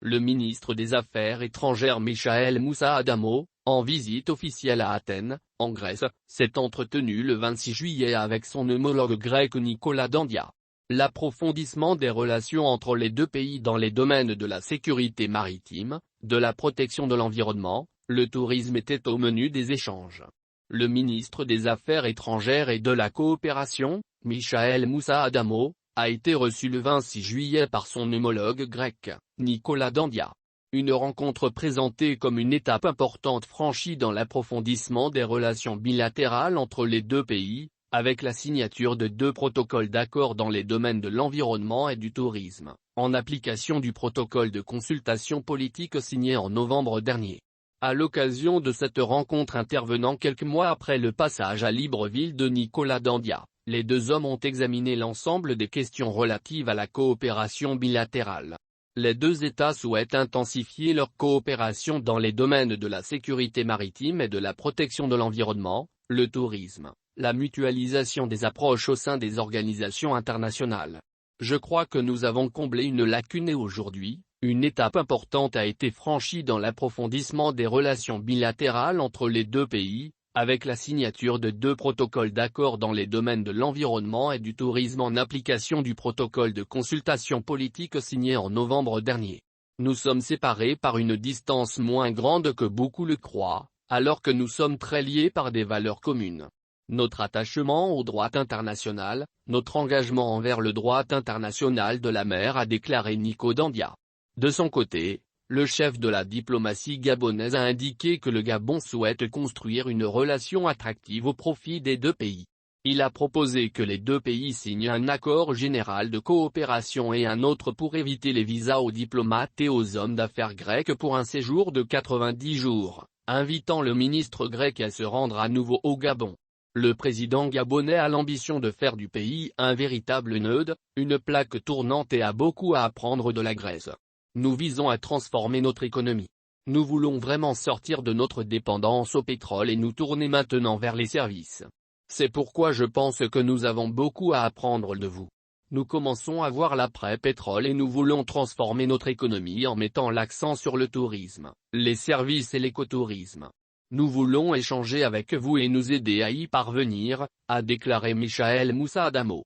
Le ministre des Affaires étrangères Michael Moussa Adamo, en visite officielle à Athènes, en Grèce, s'est entretenu le 26 juillet avec son homologue grec Nicolas Dandia. L'approfondissement des relations entre les deux pays dans les domaines de la sécurité maritime, de la protection de l'environnement, le tourisme était au menu des échanges. Le ministre des Affaires étrangères et de la coopération, Michael Moussa Adamo, a été reçu le 26 juillet par son homologue grec, Nicolas Dandia. Une rencontre présentée comme une étape importante franchie dans l'approfondissement des relations bilatérales entre les deux pays, avec la signature de 2 protocoles d'accord dans les domaines de l'environnement et du tourisme, en application du protocole de consultation politique signé en novembre dernier. À l'occasion de cette rencontre intervenant quelques mois après le passage à Libreville de Nicolas Dandia, les deux hommes ont examiné l'ensemble des questions relatives à la coopération bilatérale. Les deux États souhaitent intensifier leur coopération dans les domaines de la sécurité maritime et de la protection de l'environnement, le tourisme, la mutualisation des approches au sein des organisations internationales. Je crois que nous avons comblé une lacune et aujourd'hui, une étape importante a été franchie dans l'approfondissement des relations bilatérales entre les deux pays, avec la signature de 2 protocoles d'accord dans les domaines de l'environnement et du tourisme en application du protocole de consultation politique signé en novembre dernier. Nous sommes séparés par une distance moins grande que beaucoup le croient, alors que nous sommes très liés par des valeurs communes. Notre attachement au droit international, notre engagement envers le droit international de la mer, a déclaré Nico Dandia. De son côté, le chef de la diplomatie gabonaise a indiqué que le Gabon souhaite construire une relation attractive au profit des deux pays. Il a proposé que les deux pays signent un accord général de coopération et un autre pour éviter les visas aux diplomates et aux hommes d'affaires grecs pour un séjour de 90 jours, invitant le ministre grec à se rendre à nouveau au Gabon. Le président gabonais a l'ambition de faire du pays un véritable nœud, une plaque tournante et a beaucoup à apprendre de la Grèce. Nous visons à transformer notre économie. Nous voulons vraiment sortir de notre dépendance au pétrole et nous tourner maintenant vers les services. C'est pourquoi je pense que nous avons beaucoup à apprendre de vous. Nous commençons à voir l'après-pétrole et nous voulons transformer notre économie en mettant l'accent sur le tourisme, les services et l'écotourisme. Nous voulons échanger avec vous et nous aider à y parvenir, a déclaré Michael Moussa Adamo.